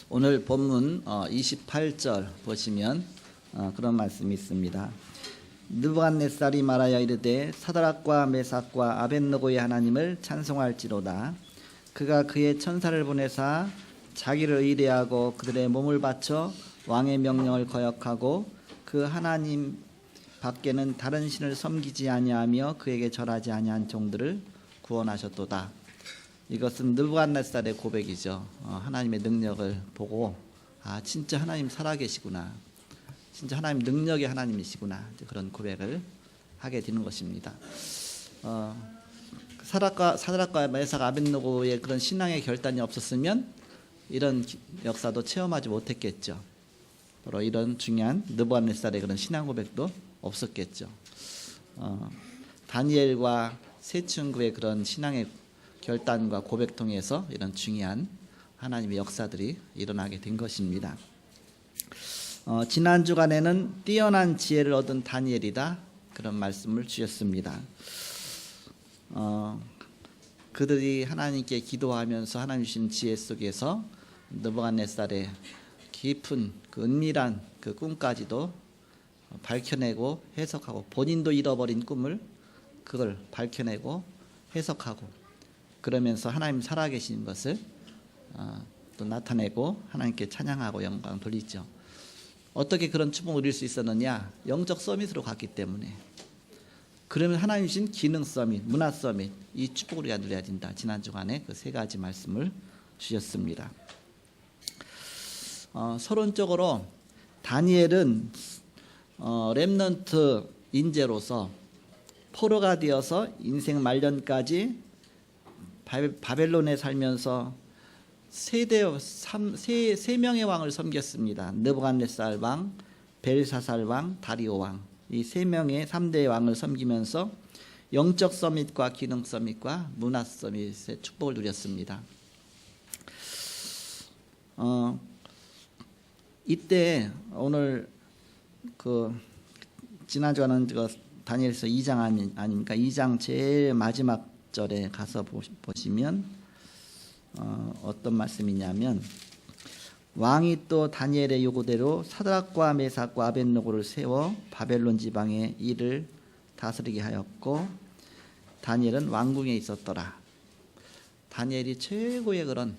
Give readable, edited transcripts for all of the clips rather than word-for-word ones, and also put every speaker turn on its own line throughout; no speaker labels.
오늘 본문 28절 보시면 그런 말씀이 있습니다. 느부갓네살이 말하여 이르되 사드락과 메삭과 아벳느고의 하나님을 찬송할지로다. 그가 그의 천사를 보내사 자기를 의뢰하고 그들의 몸을 바쳐 왕의 명령을 거역하고 그 하나님 밖에는 다른 신을 섬기지 아니하며 그에게 절하지 아니한 종들을 구원하셨도다. 이것은 느부갓네살의 고백이죠. 하나님의 능력을 보고 진짜 하나님 살아계시구나, 진짜 하나님 능력의 하나님이시구나, 그런 고백을 하게 되는 것입니다. 사드락과 메삭 아벳느고의 그런 신앙의 결단이 없었으면 이런 역사도 체험하지 못했겠죠. 바로 이런 중요한 느부갓네살의 그런 신앙 고백도 없었겠죠. 다니엘과 세 친구의 그런 신앙의 결단과 고백 통해서 이런 중요한 하나님의 역사들이 일어나게 된 것입니다. 지난 주간에는 뛰어난 지혜를 얻은 다니엘이다, 그런 말씀을 주셨습니다. 그들이 하나님께 기도하면서 하나님 주신 지혜 속에서 느부갓네살의 깊은 그 은밀한 그 꿈까지도 밝혀내고 해석하고, 본인도 잃어버린 꿈을 그걸 밝혀내고 해석하고, 그러면서 하나님 살아계신 것을 또 나타내고 하나님께 찬양하고 영광 돌리죠. 어떻게 그런 축복을 누릴 수 있었느냐? 영적 서밋으로 갔기 때문에. 그러면 하나님 주신 기능 서밋, 문화 서밋, 이 축복을 우리가 누려야 된다. 지난 주간에 그 세 가지 말씀을 주셨습니다. 서론적으로 다니엘은 렘넌트 인재로서 포로가 되어서 인생 말년까지 바벨론에 살면서 세 명의 왕을 섬겼습니다. 느부갓네살 왕, 벨사살 왕, 다리오 왕, 이 세 명의 3대 왕을 섬기면서 영적 서밋과 기능 서밋과 문화 서밋의 축복을 누렸습니다. 이때 오늘 지난주에는 다니엘서 2장 아닙니까? 2장 제일 마지막 절에 가서 보시면 어떤 말씀이냐면, 왕이 또 다니엘의 요구대로 사드락과 메삭과 아벳느고를 세워 바벨론 지방의 일을 다스리게 하였고 다니엘은 왕궁에 있었더라. 다니엘이 최고의 그런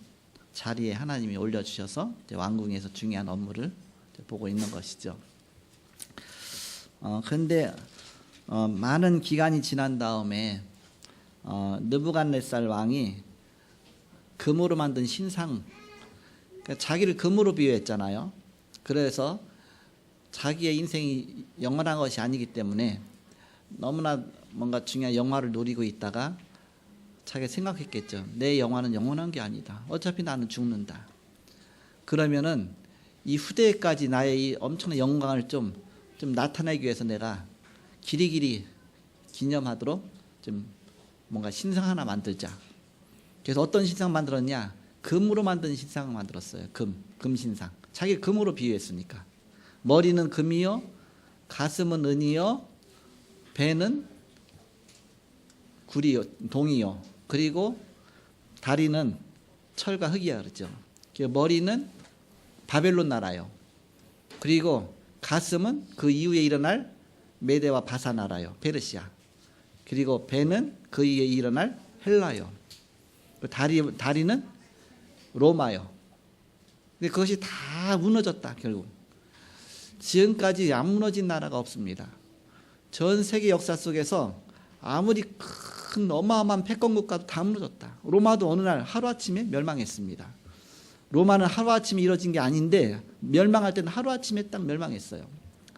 자리에 하나님이 올려주셔서 왕궁에서 중요한 업무를 보고 있는 것이죠. 그런데 많은 기간이 지난 다음에 느부갓네살 왕이 금으로 만든 신상, 그러니까 자기를 금으로 비유했잖아요. 그래서 자기의 인생이 영원한 것이 아니기 때문에 너무나 뭔가 중요한 영화를 노리고 있다가 자기가 생각했겠죠. 내 영화는 영원한 게 아니다. 어차피 나는 죽는다. 그러면은 이 후대까지 나의 이 엄청난 영광을 좀 나타내기 위해서 내가 길이길이 기념하도록 좀 뭔가 신상 하나 만들자. 그래서 어떤 신상 만들었냐? 금으로 만든 신상을 만들었어요. 금 신상. 자기 금으로 비유했으니까. 머리는 금이요, 가슴은 은이요, 배는 구리요, 동이요, 그리고 다리는 철과 흙이야, 그렇죠. 머리는 바벨론 나라요. 그리고 가슴은 그 이후에 일어날 메대와 바사 나라요, 페르시아. 그리고 배는 그 이후에 일어날 헬라요. 다리는 로마요. 근데 그것이 다 무너졌다. 결국 지금까지 안 무너진 나라가 없습니다. 전 세계 역사 속에서 아무리 큰 어마어마한 패권국가도 다 무너졌다. 로마도 어느 날 하루아침에 멸망했습니다. 로마는 하루아침에 이루어진 게 아닌데 멸망할 때는 하루아침에 딱 멸망했어요.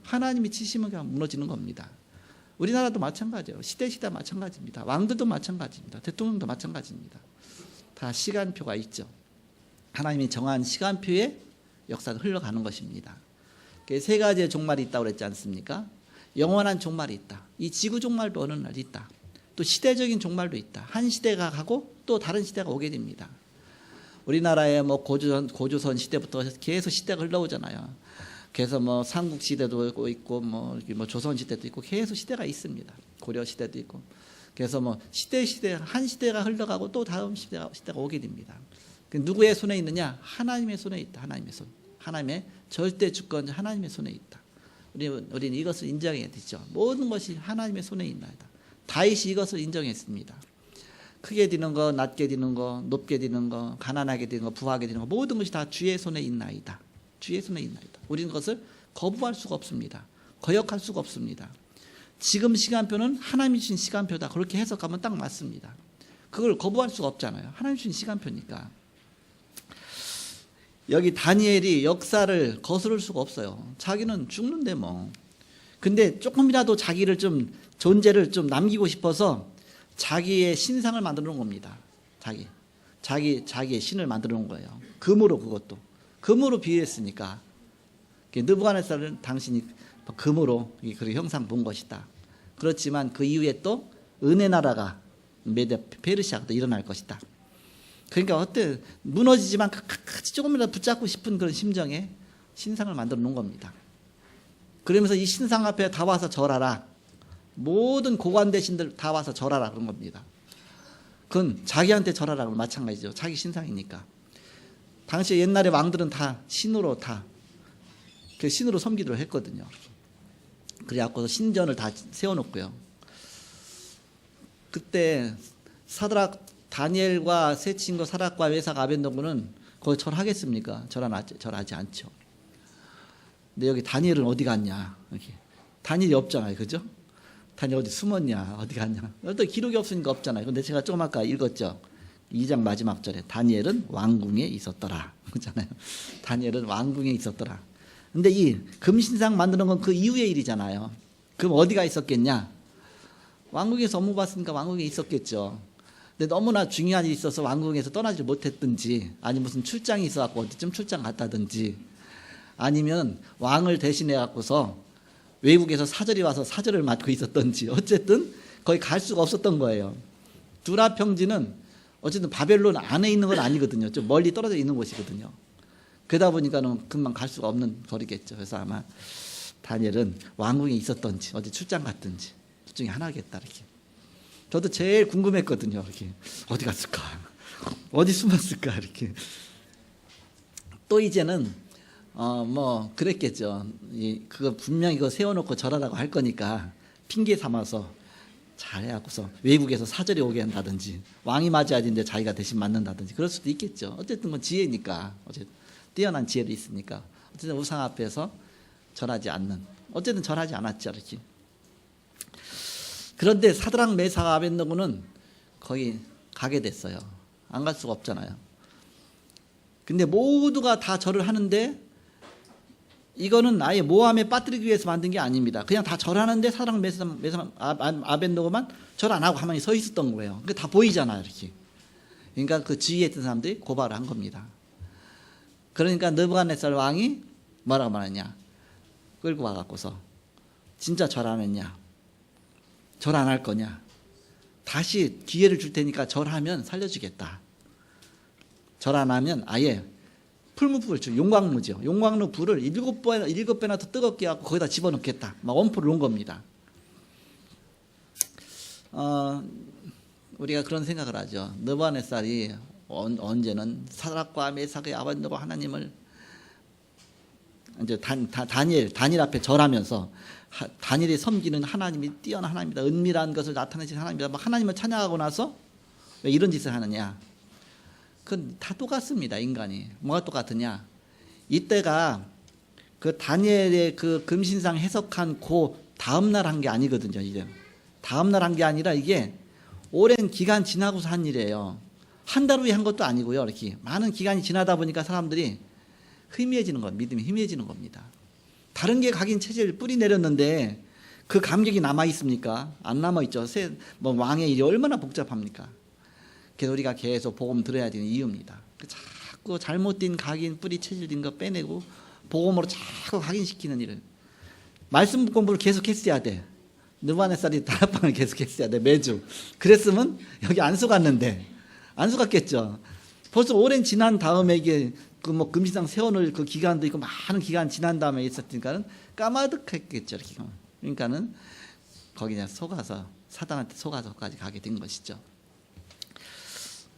하나님이 치시면 그냥 무너지는 겁니다. 우리나라도 마찬가지예요. 시대 마찬가지입니다. 왕들도 마찬가지입니다. 대통령도 마찬가지입니다. 다 시간표가 있죠. 하나님이 정한 시간표에 역사가 흘러가는 것입니다. 세 가지의 종말이 있다고 그랬지 않습니까? 영원한 종말이 있다. 이 지구 종말도 어느 날 있다. 또 시대적인 종말도 있다. 한 시대가 가고 또 다른 시대가 오게 됩니다. 우리나라의 고조선 시대부터 계속 시대가 흘러오잖아요. 그래서 삼국 시대도 있고 조선 시대도 있고 계속 시대가 있습니다. 고려 시대도 있고. 그래서 시대 한 시대가 흘러가고 또 다음 시대가 오게 됩니다. 그 누구의 손에 있느냐? 하나님의 손에 있다. 하나님의 손. 하나님의 절대 주권자 하나님의 손에 있다. 우리는 이것을 인정해야 되죠. 모든 것이 하나님의 손에 있나이다. 다윗이 이것을 인정했습니다. 크게 되는 거, 낮게 되는 거, 높게 되는 거, 가난하게 되는 거, 부하게 되는 거 모든 것이 다 주의 손에 있나이다. 주의 손에 있나이다. 우리는 그것을 거부할 수가 없습니다. 거역할 수가 없습니다. 지금 시간표는 하나님이 주신 시간표다. 그렇게 해석하면 딱 맞습니다. 그걸 거부할 수가 없잖아요. 하나님이 주신 시간표니까. 여기 다니엘이 역사를 거스를 수가 없어요. 자기는 죽는데 뭐. 근데 조금이라도 자기를 좀 존재를 좀 남기고 싶어서 자기의 신상을 만들어 놓은 겁니다. 자기의 신을 만들어 놓은 거예요. 금으로, 그것도 금으로 비유했으니까. 느부갓네살은 당신이 금으로 그 형상 본 것이다. 그렇지만 그 이후에 또 은혜 나라가 메데 페르시아가 또 일어날 것이다. 그러니까 어때 무너지지만 끝까지 조금이라도 붙잡고 싶은 그런 심정에 신상을 만들어 놓은 겁니다. 그러면서 이 신상 앞에 다 와서 절하라. 모든 고관 대신들 다 와서 절하라 그런 겁니다. 그건 자기한테 절하라고 마찬가지죠. 자기 신상이니까. 당시 옛날에 왕들은 다 신으로 그 신으로 섬기도록 했거든요. 그래갖고 신전을 다 세워놓고요. 그때 사드락 다니엘과 세 친구 사락과 메삭 아벤노고는 거기 절하겠습니까? 절하지 않죠. 근데 여기 다니엘은 어디 갔냐? 이렇게. 다니엘이 없잖아요, 그죠? 다니엘 어디 숨었냐? 어디 갔냐? 또 기록이 없으니까 없잖아요. 근데 제가 조금 아까 읽었죠. 2장 마지막 절에 다니엘은 왕궁에 있었더라. 그렇잖아요. 다니엘은 왕궁에 있었더라. 근데 이 금신상 만드는 건 그 이후의 일이잖아요. 그럼 어디가 있었겠냐? 왕궁에서 업무 봤으니까 왕궁에 있었겠죠. 근데 너무나 중요한 일이 있어서 왕궁에서 떠나지 못했든지, 아니 무슨 출장이 있어갖고 어디쯤 출장 갔다든지, 아니면 왕을 대신해 갖고서 외국에서 사절이 와서 사절을 맡고 있었던지, 어쨌든 거기 갈 수가 없었던 거예요. 두라 평지는 어쨌든 바벨론 안에 있는 건 아니거든요. 좀 멀리 떨어져 있는 곳이거든요. 그러다 보니까는 금방 갈 수가 없는 거리겠죠. 그래서 아마 다니엘은 왕궁에 있었던지 어디 출장 갔든지 둘 중에 하나겠다 이렇게. 저도 제일 궁금했거든요. 이렇게 어디 갔을까, 어디 숨었을까 이렇게. 또 이제는 뭐 그랬겠죠. 그거 분명히 이거 세워놓고 절하라고 할 거니까 핑계 삼아서 잘해갖고서 외국에서 사절이 오게 한다든지, 왕이 맞아야 되는데 자기가 대신 맞는다든지 그럴 수도 있겠죠. 어쨌든 건 지혜니까, 어쨌든 뛰어난 지혜도 있으니까 어쨌든 우상 앞에서 절하지 않는, 어쨌든 절하지 않았죠 이렇게. 그런데 사드락 메삭 아벤노고는 거기 가게 됐어요. 안 갈 수가 없잖아요. 근데 모두가 다 절을 하는데 이거는 아예 모함에 빠뜨리기 위해서 만든 게 아닙니다. 그냥 다 절하는데 사드락 메삭 아벤노고만 절 안 하고 가만히 서 있었던 거예요. 그게 다 보이잖아요 이렇게. 그러니까 그 지휘했던 사람들이 고발을 한 겁니다. 그러니까 느부갓네살 왕이 뭐라고 말했냐? 끌고 와갖고서 진짜 절 안 했냐? 절 안 할 거냐? 다시 기회를 줄 테니까 절하면 살려주겠다. 절 안 하면 아예 풀무불을 줘. 용광로죠. 용광로 불을 7배나 더 뜨겁게 하고 거기다 집어넣겠다. 막 원포를 놓은 겁니다. 우리가 그런 생각을 하죠. 느부갓네살이 언제는 사드락과 메삭의 아벤노고 하나님을 이제 다니엘 앞에 절하면서 다니엘이 섬기는 하나님이 뛰어난 하나님이다, 은밀한 것을 나타내신 하나님이다, 막 하나님을 찬양하고 나서 왜 이런 짓을 하느냐? 그건 다 똑같습니다. 인간이 뭐가 똑같으냐? 이때가 그 다니엘의 그 금신상 해석한 그 다음 날 한 게 아니거든요. 이제 다음 날 한 게 아니라 이게 오랜 기간 지나고서 한 일이에요. 한 달 후에 한 것도 아니고요. 이렇게 많은 기간이 지나다 보니까 사람들이 희미해지는 것, 믿음이 희미해지는 겁니다. 다른 게 각인 체제를 뿌리 내렸는데 그 감격이 남아 있습니까? 안 남아 있죠. 뭐 왕의 일이 얼마나 복잡합니까? 그래서 우리가 계속 복음 들어야 되는 이유입니다. 자꾸 잘못된 각인 뿌리 체질인 거 빼내고 복음으로 자꾸 각인시키는 일을, 말씀 공부를 계속 했어야 돼. 느부갓네살이 다락방을 계속 했어야 돼, 매주. 그랬으면 여기 안 속았는데 안 속았겠죠. 벌써 오랜 지난 다음에 이게 그 뭐 금신상 세워놓을 그 기간도 있고 많은 기간 지난 다음에 있었으니까는 까마득했겠죠. 이렇게. 그러니까는 거기 그냥 속아서 사단한테 속아서까지 가게 된 것이죠.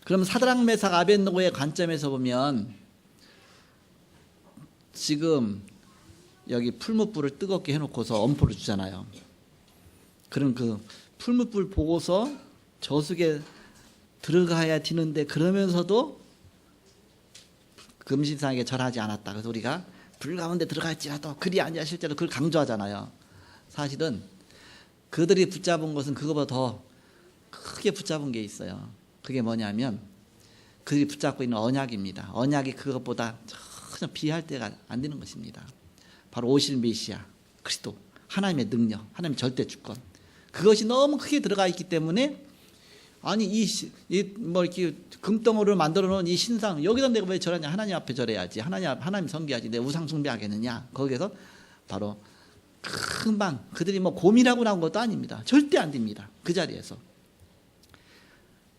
그럼 사드락 메삭 아벳느고의 관점에서 보면 지금 여기 풀무불을 뜨겁게 해놓고서 엄포를 주잖아요. 그럼 그 풀무불 보고서 저속에 들어가야 되는데 그러면서도 금신상에게 절하지 않았다. 그래서 우리가 불 가운데 들어갈지라도 그리 아니야 실제로 그걸 강조하잖아요. 사실은 그들이 붙잡은 것은 그거보다 더 크게 붙잡은 게 있어요. 그게 뭐냐면 그들이 붙잡고 있는 언약입니다. 언약이 그것보다 전혀 비할 때가 안 되는 것입니다. 바로 오실 메시아 그리스도, 하나님의 능력, 하나님의 절대 주권, 그것이 너무 크게 들어가 있기 때문에 아니 뭐 이렇게 금덩어리를 만들어 놓은 이 신상 여기다 내가 왜 절하냐? 하나님 앞에 절해야지. 하나님 섬겨야지. 내 우상 숭배하겠느냐? 거기에서 바로 금방 그들이 뭐 고민하고 나온 것도 아닙니다. 절대 안 됩니다. 그 자리에서.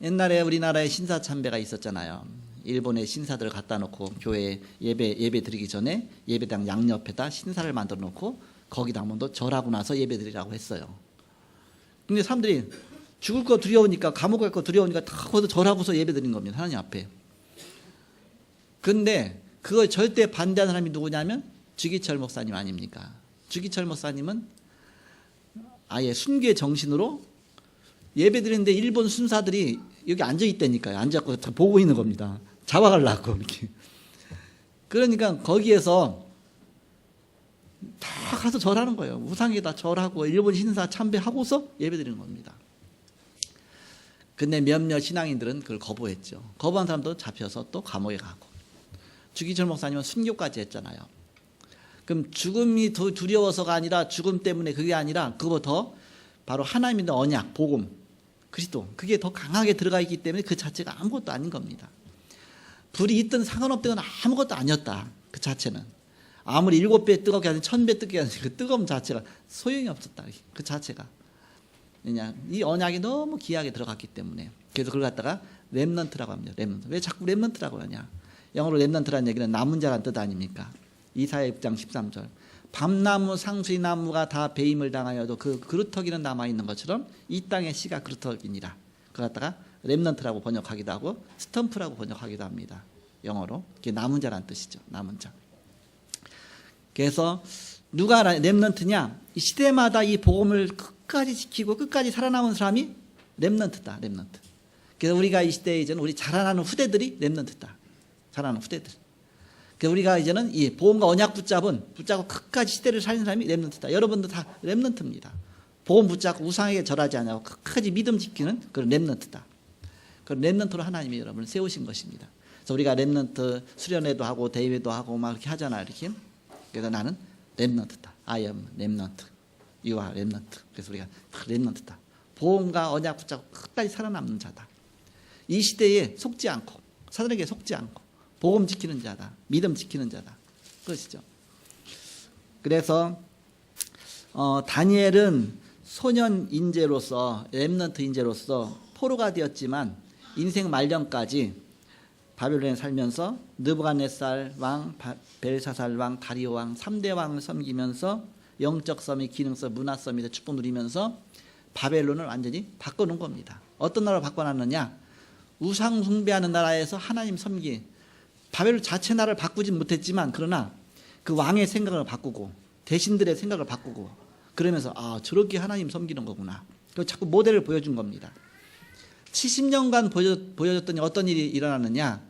옛날에 우리나라에 신사 참배가 있었잖아요. 일본의 신사들을 갖다 놓고 교회 예배 드리기 전에 예배당 양옆에다 신사를 만들어 놓고 거기다 한번 더 절하고 나서 예배 드리라고 했어요. 근데 사람들이 죽을 거 두려우니까 감옥 갈 거 두려우니까 다 거기서 절하고서 예배 드린 겁니다. 하나님 앞에. 근데 그걸 절대 반대하는 사람이 누구냐면 주기철 목사님 아닙니까? 주기철 목사님은 아예 순교의 정신으로 예배 드리는데 일본 순사들이 여기 앉아 있다니까요. 앉아서 다 보고 있는 겁니다. 잡아가려고 이렇게. 그러니까 거기에서 다 가서 절하는 거예요. 우상에다 절하고 일본 신사 참배하고서 예배 드리는 겁니다. 근데 몇몇 신앙인들은 그걸 거부했죠. 거부한 사람도 잡혀서 또 감옥에 가고. 주기철 목사님은 순교까지 했잖아요. 그럼 죽음이 더 두려워서가 아니라 죽음 때문에 그게 아니라 그거보다 더 바로 하나님의 언약, 복음, 그리스도 그게 더 강하게 들어가 있기 때문에 그 자체가 아무것도 아닌 겁니다. 불이 있든 상관없든 아무것도 아니었다. 그 자체는. 아무리 7배 뜨겁게 하든 1000배 뜨겁게 하든 그 뜨거움 자체가 소용이 없었다. 그 자체가. 왜냐, 이 언약이 너무 귀하게 들어갔기 때문에. 그래서 그걸 갖다가 렘넌트라고 합니다. 렘넌트. 왜 자꾸 렘넌트라고 하냐? 영어로 렘넌트라는 얘기는 남은 자란 뜻 아닙니까? 이사야 6장 13절. 밤나무 상수리나무가 다 배임을 당하여도 그 그루터기는 남아있는 것처럼 이 땅의 씨가 그루터기니라. 그걸 갖다가 렘넌트라고 번역하기도 하고 스탬프라고 번역하기도 합니다. 영어로. 그게 남은 자란 뜻이죠. 남은 자. 그래서 누가 렘넌트냐? 이 시대마다 이 복음을 끝까지 지키고 끝까지 살아남은 사람이 렘넌트다. 렘넌트. 그래서 우리가 이 시대에 이제는 우리 자라나는 후대들이 렘넌트다. 자라나는 후대들. 그래서 우리가 이제는 이 복음과 언약 붙잡고 끝까지 시대를 살린 사람이 렘넌트다. 여러분도 다 렘넌트입니다. 복음 붙잡고 우상에게 절하지 않고 끝까지 믿음 지키는 그런 렘넌트다. 그런 렘넌트로 하나님이 여러분을 세우신 것입니다. 그래서 우리가 렘넌트 수련회도 하고 대회도 하고 막 이렇게 하잖아요. 이렇게. 그래서 나는 렘넌트다. I am 렘넌트. You are 렘넌트. 그래서 우리가 렘넌트다. 복음과 언약 붙잡고 끝까지 살아남는 자다. 이 시대에 속지 않고 사단에게 속지 않고 복음 지키는 자다. 믿음 지키는 자다. 그것이죠. 그래서 다니엘은 소년 인재로서 렘넌트 인재로서 포로가 되었지만 인생 말년까지 바벨론에 살면서 느부갓네살 왕, 벨사살 왕, 다리오 왕 3대 왕을 섬기면서 영적 섬이 기능성, 문화섬이 축복 누리면서 바벨론을 완전히 바꿔놓은 겁니다. 어떤 나라로 바꿔놨느냐? 우상 숭배하는 나라에서 하나님 섬기 바벨론 자체 나라를 바꾸진 못했지만 그러나 그 왕의 생각을 바꾸고 대신들의 생각을 바꾸고 그러면서 아 저렇게 하나님 섬기는 거구나. 그래서 자꾸 모델을 보여준 겁니다. 70년간 보여줬더니 어떤 일이 일어나느냐.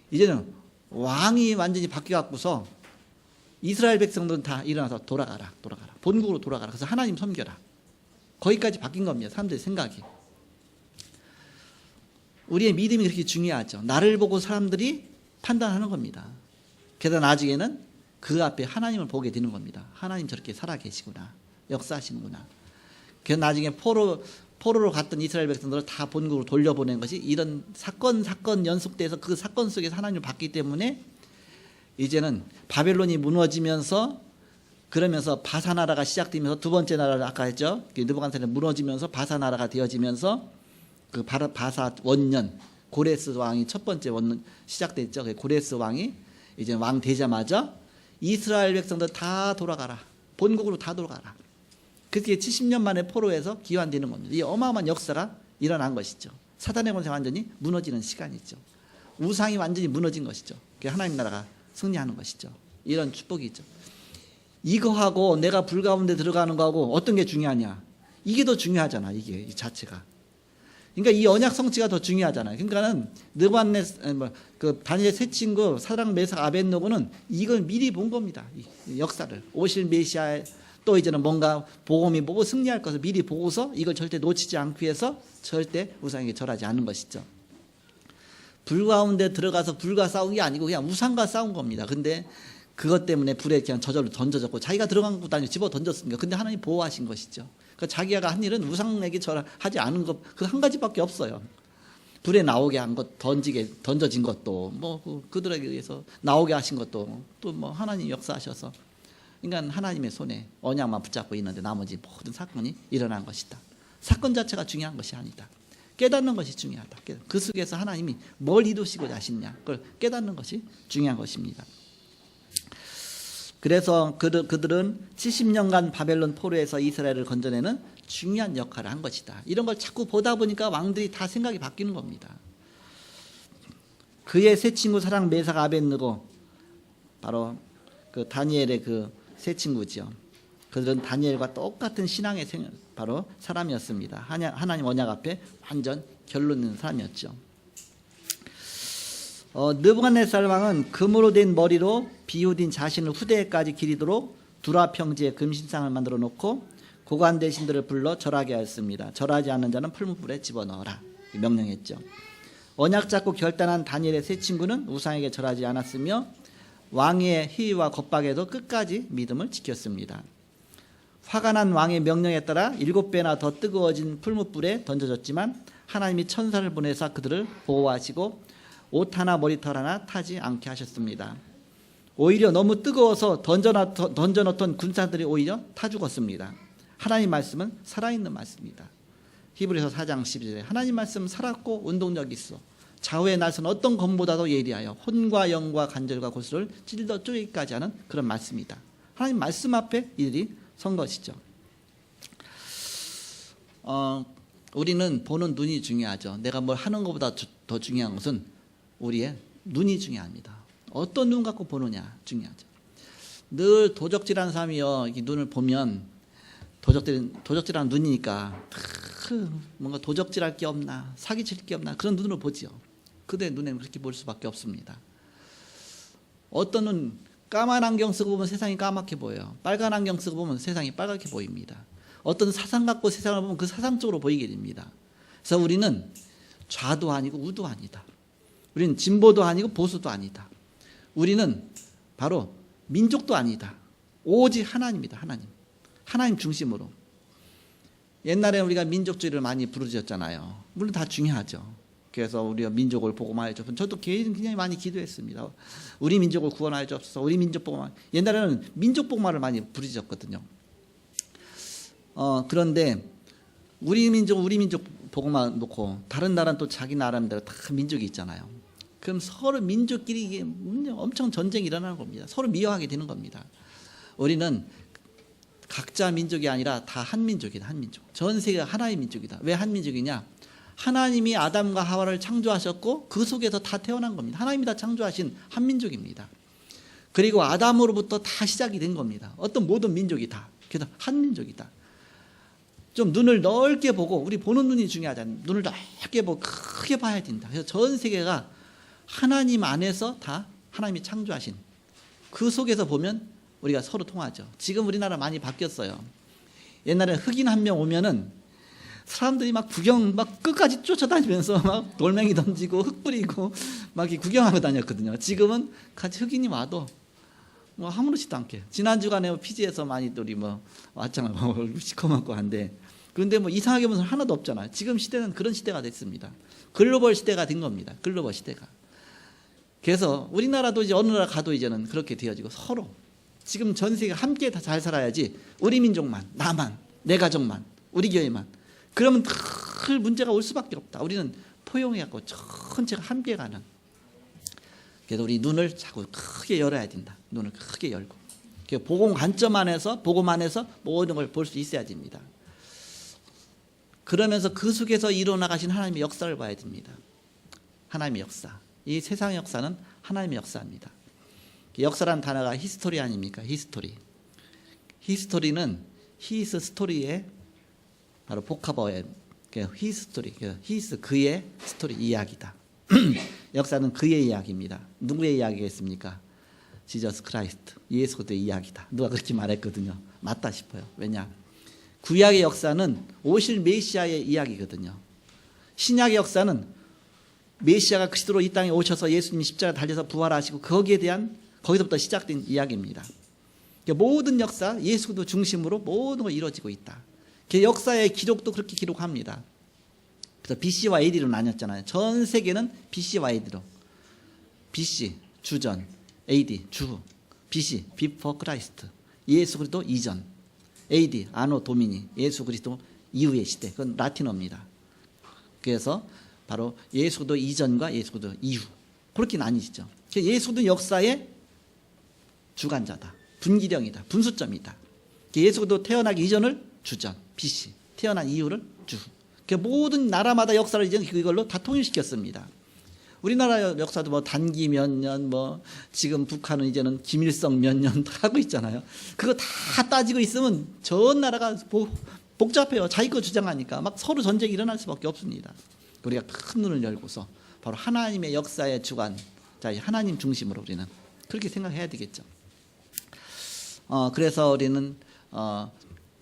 이제는 왕이 완전히 바뀌어갖고서 이스라엘 백성들은 다 일어나서 돌아가라. 본국으로 돌아가라. 그래서 하나님 섬겨라. 거기까지 바뀐 겁니다. 사람들의 생각이. 우리의 믿음이 그렇게 중요하죠. 나를 보고 사람들이 판단하는 겁니다. 그래서 나중에는 그 앞에 하나님을 보게 되는 겁니다. 하나님 저렇게 살아계시구나. 역사하시는구나. 그래서 나중에 포로로 갔던 이스라엘 백성들을 다 본국으로 돌려보낸 것이 이런 사건 연속돼서 그 사건 속에서 하나님을 봤기 때문에 이제는 바벨론이 무너지면서 그러면서 바사 나라가 시작되면서 두 번째 나라를 아까 했죠. 느부갓네살이 무너지면서 바사 나라가 되어지면서 그 바사 원년 고레스 왕이 첫 번째 원년 시작됐죠. 고레스 왕이 이제 왕 되자마자 이스라엘 백성들 다 돌아가라. 본국으로 다 돌아가라. 그게 70년 만에 포로에서 기환되는 겁니다. 이 어마어마한 역사가 일어난 것이죠. 사단의 권세가 완전히 무너지는 시간이죠. 우상이 완전히 무너진 것이죠. 그게 하나님 나라가 승리하는 것이죠. 이런 축복이죠. 이거하고 내가 불 가운데 들어가는 거하고 어떤 게 중요하냐? 이게 더 중요하잖아. 이게 이 자체가. 그러니까 이 언약 성취가 더 중요하잖아요. 그러니까는 그 다니엘 세 친구 사드락 메삭 아벳느고는 이걸 미리 본 겁니다. 이 역사를 오실 메시아 또 이제는 뭔가 복음이 뭐고 승리할 것을 미리 보고서 이걸 절대 놓치지 않기 위해서 절대 우상에게 절하지 않는 것이죠. 불 가운데 들어가서 불과 싸운 게 아니고 그냥 우상과 싸운 겁니다. 근데 그것 때문에 불에 그냥 저절로 던져졌고 자기가 들어간 것도 아니고 집어 던졌습니다. 근데 하나님 보호하신 것이죠. 그러니까 자기가 한 일은 우상에게 절하지 않은 것 그 한 가지밖에 없어요. 불에 나오게 한 것, 던져진 것도 뭐 그들에게 의해서 나오게 하신 것도 또 뭐 하나님 역사하셔서 그러니까 하나님의 손에 언약만 붙잡고 있는데 나머지 모든 사건이 일어난 것이다. 사건 자체가 중요한 것이 아니다. 깨닫는 것이 중요하다. 그 속에서 하나님이 뭘 이루시고자 하시냐 그걸 깨닫는 것이 중요한 것입니다. 그래서 그들은 70년간 바벨론 포로에서 이스라엘을 건져내는 중요한 역할을 한 것이다. 이런 걸 자꾸 보다 보니까 왕들이 다 생각이 바뀌는 겁니다. 그의 세 친구 사드락 메삭 아벳느고 바로 그 다니엘의 그 세 친구죠. 그들은 다니엘과 똑같은 신앙의 바로 사람이었습니다. 하나님 언약 앞에 완전 결론 있는 사람이었죠. 느부갓네살 왕은 금으로 된 머리로 비웃인 자신을 후대에까지 기리도록 두라 평지에 금신상을 만들어 놓고 고관 대신들을 불러 절하게 하였습니다. 절하지 않는 자는 풀무불에 집어넣어라 명령했죠. 언약 잡고 결단한 다니엘의 세 친구는 우상에게 절하지 않았으며 왕의 희위와 겁박에도 끝까지 믿음을 지켰습니다. 화가 난 왕의 명령에 따라 7배나 더 뜨거워진 풀무불에 던져졌지만 하나님이 천사를 보내사 그들을 보호하시고 옷 하나 머리털 하나 타지 않게 하셨습니다. 오히려 너무 뜨거워서 던져놓던 군사들이 오히려 타 죽었습니다. 하나님 말씀은 살아있는 말씀입니다. 히브리서 4장 12절에 하나님 말씀은 살았고 운동력이 있어 좌우의 날선 어떤 검보다도 예리하여 혼과 영과 관절과 골수를 찔러 쪼개기까지 하는 그런 말씀이다. 하나님 말씀 앞에 이들이 선 것이죠. 우리는 보는 눈이 중요하죠. 내가 뭘 하는 것보다 더 중요한 것은 우리의 눈이 중요합니다. 어떤 눈 갖고 보느냐 중요하죠. 늘 도적질하는 사람이요, 이 눈을 보면 도적질하는 눈이니까 뭔가 도적질할 게 없나, 사기칠 게 없나 그런 눈으로 보지요. 그대 눈에는 그렇게 볼 수밖에 없습니다. 어떤 눈 까만 안경 쓰고 보면 세상이 까맣게 보여요. 빨간 안경 쓰고 보면 세상이 빨갛게 보입니다. 어떤 사상 갖고 세상을 보면 그 사상적으로 보이게 됩니다. 그래서 우리는 좌도 아니고 우도 아니다. 우리는 진보도 아니고 보수도 아니다. 우리는 바로 민족도 아니다. 오직 하나님이다. 하나님 중심으로. 옛날에 우리가 민족주의를 많이 부르짖었잖아요. 물론 다 중요하죠. 그래서 우리가 민족을 복음하여 주옵소서. 저도 굉장히 많이 기도했습니다. 우리 민족을 구원하여 주옵소서. 우리 민족 복음화. 옛날에는 민족 복음화를 많이 부르짖었거든요. 그런데 우리 민족 복음화 놓고 다른 나라는 또 자기 나라대로 다 민족이 있잖아요. 그럼 서로 민족끼리 이게 엄청 전쟁이 일어나는 겁니다. 서로 미워하게 되는 겁니다. 우리는 각자 민족이 아니라 다 한민족이다. 한민족. 전 세계가 하나의 민족이다. 왜 한민족이냐? 하나님이 아담과 하와를 창조하셨고 그 속에서 다 태어난 겁니다. 하나님이 다 창조하신 한민족입니다. 그리고 아담으로부터 다 시작이 된 겁니다. 어떤 모든 민족이 다. 그래서 한민족이다. 좀 눈을 넓게 보고, 우리 보는 눈이 중요하잖아요. 눈을 넓게 보고 크게 봐야 된다. 그래서 전 세계가 하나님 안에서 다 하나님이 창조하신 그 속에서 보면 우리가 서로 통하죠. 지금 우리나라 많이 바뀌었어요. 옛날에 흑인 한 명 오면은 사람들이 막 구경 막 끝까지 쫓아다니면서 막 돌멩이 던지고 흙 뿌리고 막 이렇게 구경하고 다녔거든요. 지금은 같이 흑인이 와도 뭐 아무렇지도 않게. 지난주간에 피지에서 많이 우리 뭐 왔잖아요. 얼굴 시커멓고 한데. 그런데 뭐 이상하게 보면 하나도 없잖아요. 지금 시대는 그런 시대가 됐습니다. 글로벌 시대가 된 겁니다. 글로벌 시대가. 그래서 우리나라도 이제 어느 나라 가도 이제는 그렇게 되어지고 서로 지금 전 세계가 함께 다 잘 살아야지 우리 민족만, 나만, 내 가족만, 우리 교회만 그러면 큰 문제가 올 수밖에 없다. 우리는 포용해갖고 전체가 함께 가는. 그래서 우리 눈을 자꾸 크게 열어야 된다. 눈을 크게 열고. 복음 관점 안에서, 복음 안에서 모든 걸 볼 수 있어야 됩니다. 그러면서 그 속에서 일어나가신 하나님의 역사를 봐야 됩니다. 하나님의 역사. 이 세상의 역사는 하나님의 역사입니다. 역사라는 단어가 히스토리 아닙니까? 히스토리. 히스토리는 히스 스토리의 바로 복합어예요. 히스토리, 히스 그의 스토리 이야기다. 역사는 그의 이야기입니다. 누구의 이야기겠습니까? 지저스 크라이스트, 예수 그리스도의 이야기다. 누가 그렇게 말했거든요. 맞다 싶어요. 왜냐? 구약의 역사는 오실 메시아의 이야기거든요. 신약의 역사는 메시아가 그리스도로 이 땅에 오셔서 예수님이 십자가에 달려서 부활하시고 거기에 대한 거기서부터 시작된 이야기입니다. 모든 역사 예수 그리스도 중심으로 모든 걸 이루어지고 있다. 역사의 기록도 그렇게 기록합니다. 그래서 BC와 AD로 나뉘었잖아요. 전 세계는 BC와 AD로. BC 주전, AD 주후. BC Before Christ 예수 그리스도 이전, AD 아노 도미니 예수 그리스도 이후의 시대. 그건 라틴어입니다. 그래서 바로 예수 그리스도 이전과 예수 그리스도 이후 그렇게 나뉘죠. 예수 그리스도 역사의 주관자다. 분기령이다. 분수점이다. 예수 그리스도 태어나기 이전을 주전, BC, 태어난 이후를 주후. 모든 나라마다 역사를 이제 그걸로 다 통일시켰습니다. 우리나라 역사도 뭐 단기 몇 년, 뭐 지금 북한은 이제는 김일성 몇 년 하고 있잖아요. 그거 다 따지고 있으면 전 나라가 복잡해요. 자기 거 주장하니까 막 서로 전쟁이 일어날 수밖에 없습니다. 우리가 큰 눈을 열고서 바로 하나님의 역사의 주관, 자 하나님 중심으로 우리는 그렇게 생각해야 되겠죠. 그래서 우리는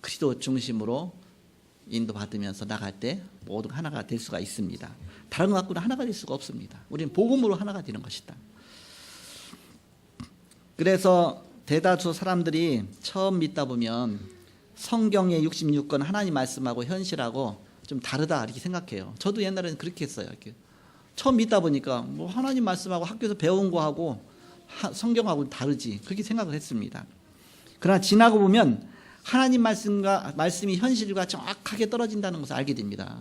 그리스도 중심으로 인도받으면서 나갈 때 모두 하나가 될 수가 있습니다. 다른 것 갖고는 하나가 될 수가 없습니다. 우리는 복음으로 하나가 되는 것이다. 그래서 대다수 사람들이 처음 믿다 보면 성경의 66권 하나님 말씀하고 현실하고 좀 다르다 이렇게 생각해요. 저도 옛날에는 그렇게 했어요. 이렇게. 처음 믿다 보니까 뭐 하나님 말씀하고 학교에서 배운 거하고 성경하고 다르지 그렇게 생각을 했습니다. 그러나 지나고 보면 하나님 말씀이 현실과 정확하게 떨어진다는 것을 알게 됩니다.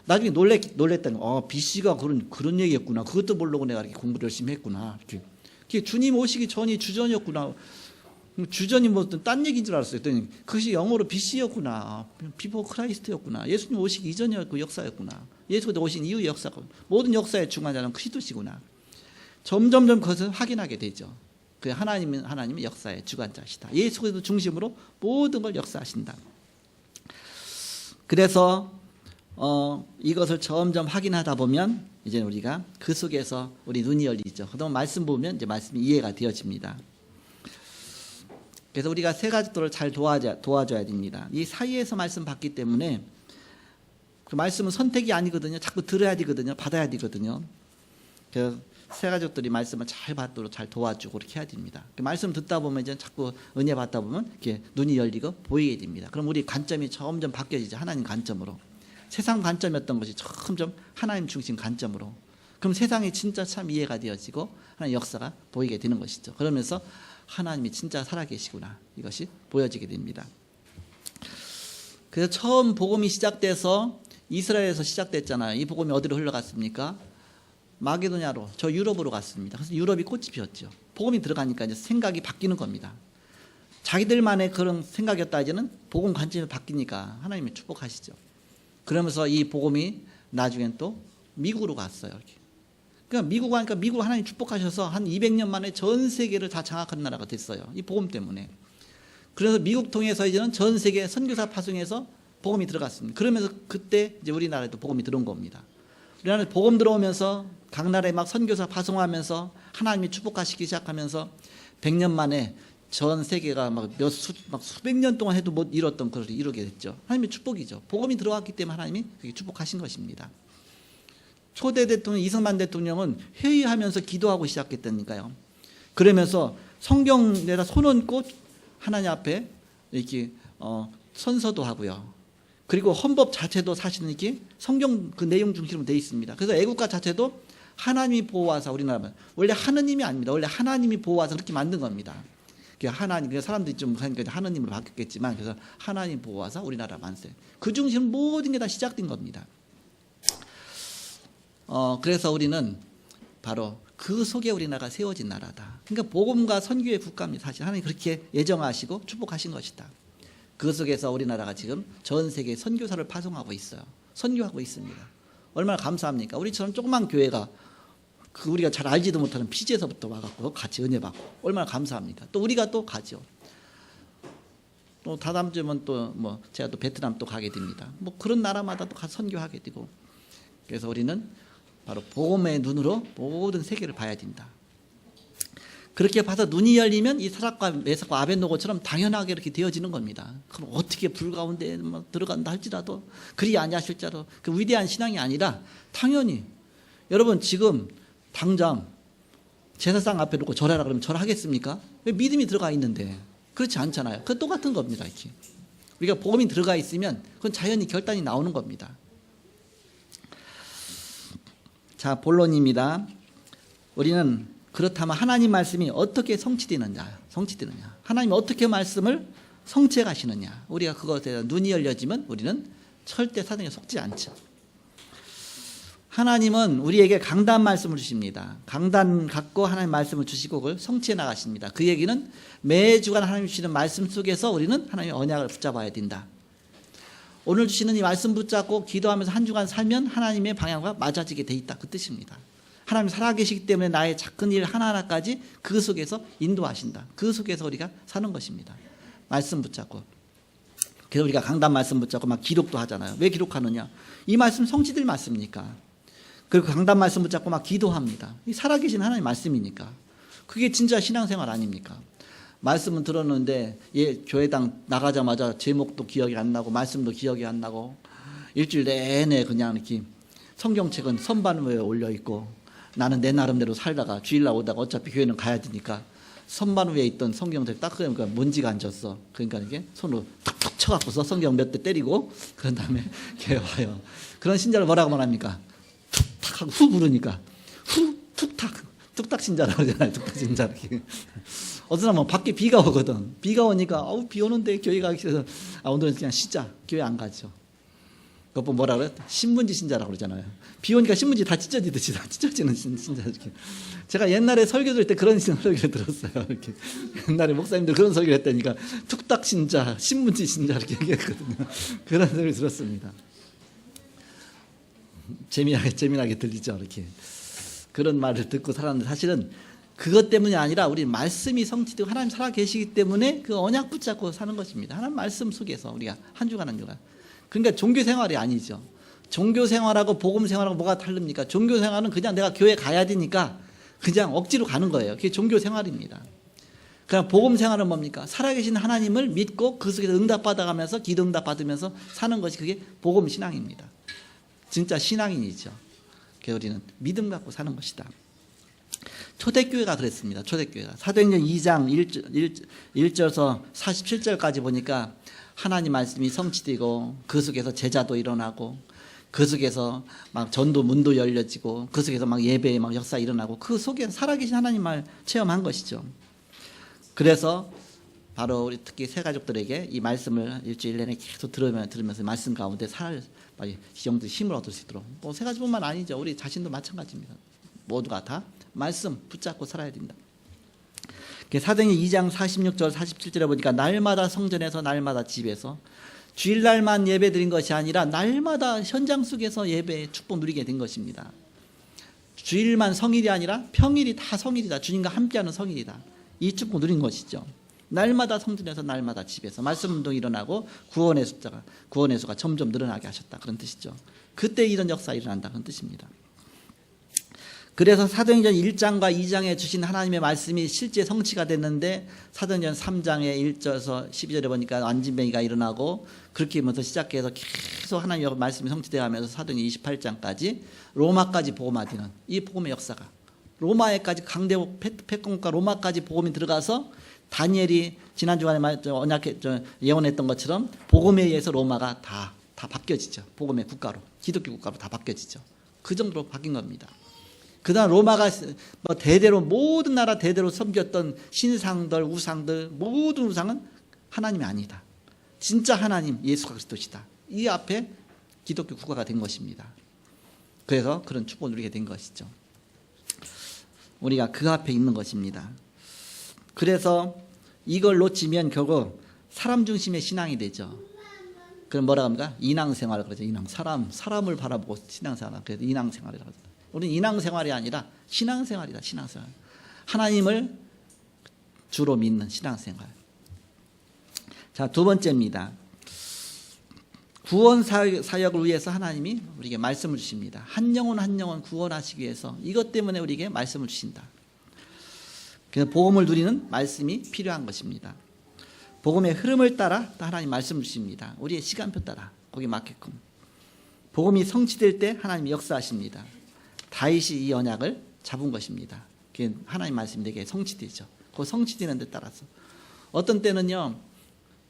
나중에 놀랬다는 BC가 그런 얘기였구나. 그것도 모르고 내가 이렇게 공부를 열심히 했구나. 이렇게 주님 오시기 전이 주전이었구나. 주전이 무슨 딴 얘기인 줄 알았어요. 그랬더니 그것이 영어로 BC였구나. 비포 크라이스트였구나. 예수님 오시기 이전이었고 역사였구나. 예수가 오신 이후의 역사가 모든 역사의 중간자는 그리스도시구나. 점점점 그것을 확인하게 되죠. 그 하나님은 역사의 주관자시다. 예수 그리스도 중심으로 모든 걸 역사하신다. 그래서 이것을 점점 확인하다 보면 이제 우리가 그 속에서 우리 눈이 열리죠. 그동안 말씀 보면 이제 말씀이 이해가 되어집니다. 그래서 우리가 세 가지들을 잘 도와줘야 됩니다. 이 사이에서 말씀 받기 때문에 그 말씀은 선택이 아니거든요. 자꾸 들어야 되거든요. 받아야 되거든요. 그래서 세 가족들이 말씀을 잘 받도록 잘 도와주고 그렇게 해야 됩니다. 말씀 듣다 보면 이제 자꾸 은혜 받다 보면 이렇게 눈이 열리고 보이게 됩니다. 그럼 우리 관점이 점점 바뀌어지죠. 하나님 관점으로. 세상 관점이었던 것이 점점 하나님 중심 관점으로. 그럼 세상이 진짜 참 이해가 되어지고 하나님 역사가 보이게 되는 것이죠. 그러면서 하나님이 진짜 살아계시구나 이것이 보여지게 됩니다. 그래서 처음 복음이 시작돼서 이스라엘에서 시작됐잖아요. 이 복음이 어디로 흘러갔습니까? 마게도냐로 저 유럽으로 갔습니다. 그래서 유럽이 꽃이 피었죠. 복음이 들어가니까 이제 생각이 바뀌는 겁니다. 자기들만의 그런 생각이었다 이제는 복음 관점이 바뀌니까 하나님이 축복하시죠. 그러면서 이 복음이 나중엔 또 미국으로 갔어요. 이렇게. 그러니까 미국 가니까 미국 하나님 축복하셔서 한 200년 만에 전 세계를 다 장악한 나라가 됐어요. 이 복음 때문에. 그래서 미국 통해서 이제는 전 세계 선교사 파송해서 복음이 들어갔습니다. 그러면서 그때 이제 우리나라에도 복음이 들어온 겁니다. 우리나라에 복음 들어오면서 각 나라에 막 선교사 파송하면서 하나님이 축복하시기 시작하면서 100년 만에 전 세계가 막 수백 년 동안 해도 못 이뤘던 것을 이루게 됐죠. 하나님의 축복이죠. 복음이 들어왔기 때문에 하나님이 그렇게 축복하신 것입니다. 초대 대통령 이승만 대통령은 회의하면서 기도하고 시작했다니까요. 그러면서 성경에다 손 얹고 하나님 앞에 이렇게 선서도 하고요. 그리고 헌법 자체도 사실은 이렇게 성경 그 내용 중심으로 되어 있습니다. 그래서 애국가 자체도 하나님이 보호하사 우리나라는 원래 하느님이 아닙니다. 원래 하나님이 보호하사 그렇게 만든 겁니다. 하나님, 사람들이 좀 하니까 하느님으로 바뀌었겠지만 그래서 하나님 보호하사 우리나라 만세. 그 중심 모든 게 다 시작된 겁니다. 그래서 우리는 바로 그 속에 우리나라가 세워진 나라다. 그러니까 복음과 선교의 국가입니다. 사실 하나님 그렇게 예정하시고 축복하신 것이다. 그 속에서 우리나라가 지금 전 세계 선교사를 파송하고 있어요. 선교하고 있습니다. 얼마나 감사합니까? 우리처럼 조그만 교회가 우리가 잘 알지도 못하는 피지에서부터 와갖고 같이 은혜 받고 얼마나 감사합니까? 또 우리가 또 가죠. 또 다다음 주면 또 뭐 제가 또 베트남 또 가게 됩니다. 뭐 그런 나라마다 또 가서 선교하게 되고, 그래서 우리는 바로 복음의 눈으로 모든 세계를 봐야 된다. 그렇게 봐서 눈이 열리면 이 사락과 메삭과 아벳노고처럼 당연하게 이렇게 되어지는 겁니다. 그럼 어떻게 불 가운데 뭐 들어간다 할지라도 그리 아니하실지라도 그 위대한 신앙이 아니라 당연히 여러분 지금 당장 제사상 앞에 놓고 절하라 그러면 절하겠습니까? 왜 믿음이 들어가 있는데 그렇지 않잖아요. 그건 똑같은 겁니다. 이렇게 우리가 복음이 들어가 있으면 그건 자연히 결단이 나오는 겁니다. 자, 본론입니다. 우리는 그렇다면 하나님 말씀이 어떻게 성취되느냐. 하나님이 어떻게 말씀을 성취해 가시느냐. 우리가 그것에 대한 눈이 열려지면 우리는 절대 사단에 속지 않죠. 하나님은 우리에게 강단 말씀을 주십니다. 강단 갖고 하나님 말씀을 주시고 그걸 성취해 나가십니다. 그 얘기는 매주간 하나님 주시는 말씀 속에서 우리는 하나님의 언약을 붙잡아야 된다. 오늘 주시는 이 말씀 붙잡고 기도하면서 한 주간 살면 하나님의 방향과 맞아지게 돼 있다. 그 뜻입니다. 하나님 살아계시기 때문에 나의 작은 일 하나하나까지 그 속에서 인도하신다. 그 속에서 우리가 사는 것입니다. 말씀 붙잡고. 그래서 우리가 강단 말씀 붙잡고 막 기록도 하잖아요. 왜 기록하느냐? 이 말씀 성취될 말씀이니까. 그리고 강단 말씀 붙잡고 막 기도합니다. 이 살아계신 하나님 말씀이니까. 그게 진짜 신앙생활 아닙니까? 말씀은 들었는데 교회당 나가자마자 제목도 기억이 안 나고 말씀도 기억이 안 나고 일주일 내내 그냥 이렇게 성경책은 선반 위에 올려 있고 나는 내 나름대로 살다가 주일날 오다가 어차피 교회는 가야 되니까 선반 위에 있던 성경책 딱 그러니까 먼지가 앉았어. 그러니까 이게 손으로 툭툭 쳐갖고서 성경 몇 대 때리고 그런 다음에 교회 와요. 그런 신자를 뭐라고 말합니까? 툭탁 하고 후 부르니까 툭탁 신자라고 그러잖아요. 툭탁 신자 이렇게. 어떤 사람은 밖에 비가 오거든. 비가 오니까 비 오는데 교회 가기 싫어서 오늘은 그냥 쉬자. 교회 안 가죠. 그거 뭐라 그래? 신문지 신자라고 그러잖아요. 비 오니까 신문지 다 찢어지듯이 다 찢어지는 신자 이렇게. 제가 옛날에 설교 들을 때 그런 설교를 들었어요. 이렇게 옛날에 목사님들 그런 설교를 했다니까 툭탁 신자, 신문지 신자 이렇게 얘기했거든요. 그런 설교를 들었습니다. 재미나게 들리죠. 이렇게 그런 말을 듣고 살았는데 사실은 그것 때문이 아니라 우리 말씀이 성취되고 하나님 살아 계시기 때문에 그 언약 붙잡고 사는 것입니다. 하나님 말씀 속에서 우리가 한 주간 한 주간. 그러니까 종교 생활이 아니죠. 종교 생활하고 복음 생활하고 뭐가 다릅니까? 종교 생활은 그냥 내가 교회 가야 되니까 그냥 억지로 가는 거예요. 그게 종교 생활입니다. 그냥 복음 생활은 뭡니까? 살아계신 하나님을 믿고 그 속에서 응답받아가면서 기도 응답 받으면서 사는 것이 그게 복음 신앙입니다. 진짜 신앙인이죠. 그래서 우리는 믿음 갖고 사는 것이다. 초대교회가 그랬습니다. 초대교회가 사도행전 2장 1절에서 47절까지 보니까 하나님 말씀이 성취되고 그 속에서 제자도 일어나고 그 속에서 막 전도 문도 열려지고 그 속에서 막 예배의 막 역사 일어나고 그 속에 살아계신 하나님 말 체험한 것이죠. 그래서 바로 우리 특히 새 가족들에게 이 말씀을 일주일 내내 계속 들으면서 말씀 가운데 영들 힘을 얻을 수 있도록 뭐 새 가족뿐만 아니죠. 우리 자신도 마찬가지입니다. 모두가 다 말씀 붙잡고 살아야 된다. 사도행전 2장 46절 47절에 보니까 날마다 성전에서 날마다 집에서 주일날만 예배 드린 것이 아니라 날마다 현장 속에서 예배 축복 누리게 된 것입니다. 주일만 성일이 아니라 평일이 다 성일이다. 주님과 함께하는 성일이다. 이 축복 누린 것이죠. 날마다 성전에서 날마다 집에서 말씀 운동이 일어나고 구원의 수가 점점 늘어나게 하셨다. 그런 뜻이죠. 그때 이런 역사 일어난다. 그런 뜻입니다. 그래서 사도행전 1장과 2장에 주신 하나님의 말씀이 실제 성취가 됐는데 사도행전 3장의 1절에서 12절에 보니까 안진뱅이가 일어나고 그렇게 하면서 시작해서 계속 하나님의 말씀이 성취되어 가면서 사도행전 28장까지 로마까지 복음화되는 이 복음의 역사가 로마에까지 강대 패권과 로마까지 복음이 들어가서 다니엘이 지난 주간에 예언했던 것처럼 복음에 의해서 로마가 다 바뀌어지죠. 복음의 국가로 기독교 국가로 다 바뀌어지죠. 그 정도로 바뀐 겁니다. 그다음 로마가 대대로 모든 나라 대대로 섬겼던 신상들 우상들 모든 우상은 하나님이 아니다. 진짜 하나님 예수 그리스도시다. 이 앞에 기독교 국가가 된 것입니다. 그래서 그런 축복을 누리게 된 것이죠. 우리가 그 앞에 있는 것입니다. 그래서 이걸 놓치면 결국 사람 중심의 신앙이 되죠. 그럼 뭐라 합니까? 인왕생활 그러죠. 사람을 바라보고 신앙생활. 그래서 인왕생활이라고 하죠. 우리는 인왕생활이 아니라 신앙생활이다. 신앙생활. 하나님을 주로 믿는 신앙생활. 자, 두 번째입니다. 구원 사역을 위해서 하나님이 우리에게 말씀을 주십니다. 한 영혼 한 영혼 구원하시기 위해서 이것 때문에 우리에게 말씀을 주신다. 그래서 복음을 누리는 말씀이 필요한 것입니다. 복음의 흐름을 따라 하나님 말씀을 주십니다. 우리의 시간표 따라 거기 맞게끔. 복음이 성취될 때 하나님이 역사하십니다. 다윗이 이 언약을 잡은 것입니다. 그게 하나님 말씀이 내게 성취되죠. 그 성취되는 데 따라서 어떤 때는요,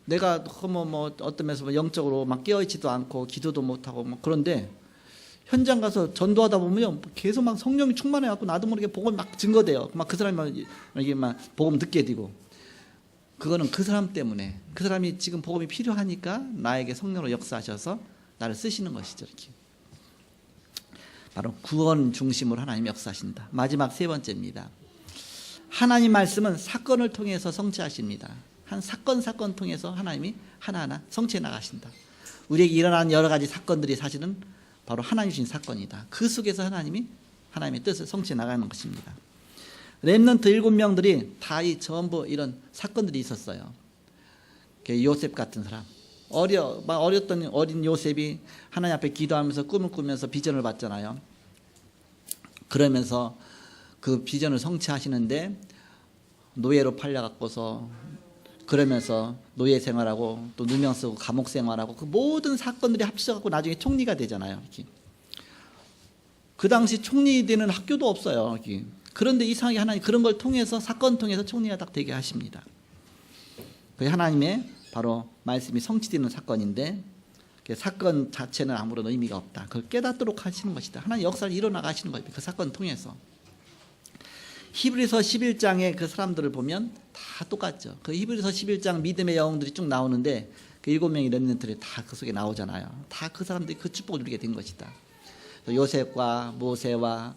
내가 뭐 어떤 면에서 영적으로 막 깨어있지도 않고 기도도 못하고 막 그런데 현장 가서 전도하다 보면 계속 막 성령이 충만해갖고 나도 모르게 복음이 막 증거돼요. 막 그 사람이 이게 막 복음 듣게 되고, 그거는 그 사람 때문에, 그 사람이 지금 복음이 필요하니까 나에게 성령으로 역사하셔서 나를 쓰시는 것이죠. 이렇게 바로 구원 중심으로 하나님 역사하신다. 마지막 세 번째입니다. 하나님 말씀은 사건을 통해서 성취하십니다. 한 사건 통해서 하나님이 하나하나 성취해 나가신다. 우리에게 일어나는 여러 가지 사건들이 사실은 바로 하나님 주신 사건이다. 그 속에서 하나님이 하나님의 뜻을 성취해 나가는 것입니다. 렘넌트 7명들이 다 이 전부 이런 사건들이 있었어요. 요셉 같은 사람, 어렸던 어린 요셉이 하나님 앞에 기도하면서 꿈을 꾸면서 비전을 봤잖아요. 그러면서 그 비전을 성취하시는데 노예로 팔려갖고서 그러면서 노예 생활하고 또 누명 쓰고 감옥 생활하고 그 모든 사건들이 합쳐갖고 나중에 총리가 되잖아요. 이렇게. 그 당시 총리 되는 학교도 없어요. 이렇게. 그런데 이상하게 하나님 그런 걸 통해서 사건 통해서 총리가 딱 되게 하십니다. 그게 하나님의 바로 말씀이 성취되는 사건인데 사건 자체는 아무런 의미가 없다. 그걸 깨닫도록 하시는 것이다. 하나님 역사를 이뤄나가시는 겁니다. 그 사건을 통해서. 히브리서 11장의 그 사람들을 보면 다 똑같죠. 그 히브리서 11장 믿음의 영웅들이 쭉 나오는데 그 7명의 렘넌트들이 다 그 속에 나오잖아요. 다 그 사람들이 그 축복을 누리게 된 것이다. 요셉과 모세와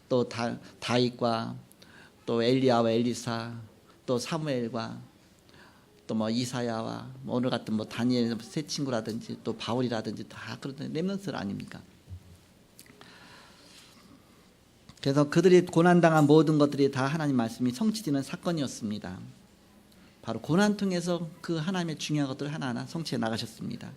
또 다윗과 또 엘리야와 엘리사 또 사무엘과 또 뭐 이사야와 뭐 오늘 같은 뭐 다니엘 새 친구라든지 또 바울이라든지 다 그런 렘넌트들 아닙니까? 그래서 그들이 고난당한 모든 것들이 다 하나님 말씀이 성취되는 사건이었습니다. 바로 고난 통해서 그 하나님의 중요한 것들을 하나하나 성취해 나가셨습니다.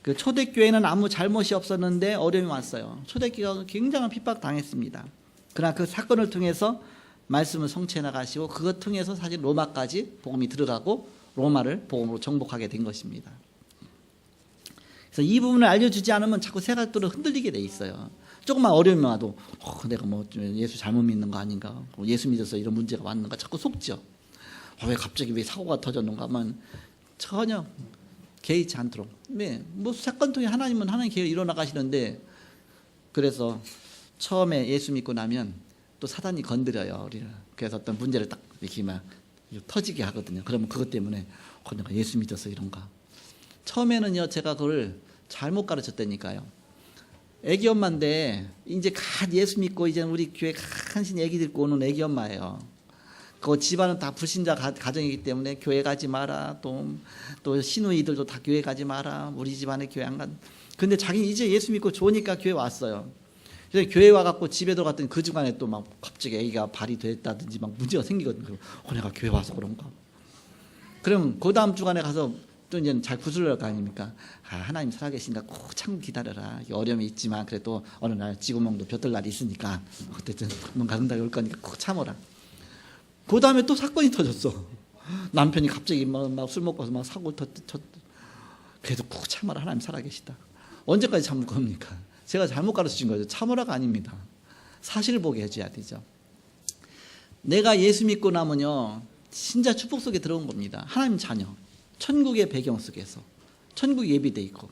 그 초대교회는 아무 잘못이 없었는데 어려움이 왔어요. 초대교회가 굉장한 핍박 당했습니다. 그러나 그 사건을 통해서 말씀을 성취해 나가시고 그것 통해서 사실 로마까지 복음이 들어가고 로마를 복음으로 정복하게 된 것입니다. 그래서 이 부분을 알려주지 않으면 자꾸 생각들은 흔들리게 돼 있어요. 조금만 어려움이 와도 내가 뭐 예수 잘못 믿는 거 아닌가, 예수 믿어서 이런 문제가 왔는가 자꾸 속죠. 왜 갑자기 왜 사고가 터졌는가 하면 전혀 개의치 않도록. 뭐 사건 통해 하나님은 하나님 계획 일어나가시는데, 그래서 처음에 예수 믿고 나면 또 사단이 건드려요 우리를. 그래서 어떤 문제를 딱 이렇게 막 터지게 하거든요. 그러면 그것 때문에 내가 예수 믿어서 이런가. 처음에는요 제가 그걸 잘못 가르쳤다니까요. 애기 엄마인데 이제 갓 예수 믿고 이제 우리 교회 간신히 애기 데리고 오는 애기 엄마예요. 그 집안은 다 불신자 가정이기 때문에 교회 가지 마라. 또 시누이들도 다 교회 가지 마라. 우리 집안에 교회 안 간. 근데 자기 이제 예수 믿고 좋으니까 교회 왔어요. 그래서 교회 와갖고 집에 들어갔더니 그 중간에 또 막 갑자기 애기가 발이 됐다든지 막 문제가 생기거든요. 내가 교회 와서 그런가. 그럼 그 다음 주간에 가서 또 이제 잘 구슬릴 거 아닙니까? 하나님 살아계신가 꼭 참고 기다려라. 어려움이 있지만 그래도 어느 날 지구멍도 볕들 날이 있으니까 그때쯤 뭔가 응답이 올 거니까 꼭 참어라. 그 다음에 또 사건이 터졌어. 남편이 갑자기 막 술 먹고 막 사고 그래도 꼭 참아라. 하나님 살아계시다. 언제까지 참을 겁니까? 제가 잘못 가르친 거죠. 참으라가 아닙니다. 사실을 보게 해줘야 되죠. 내가 예수 믿고 나면요 진짜 축복 속에 들어온 겁니다. 하나님 자녀, 천국의 배경 속에서 천국 예비돼 있고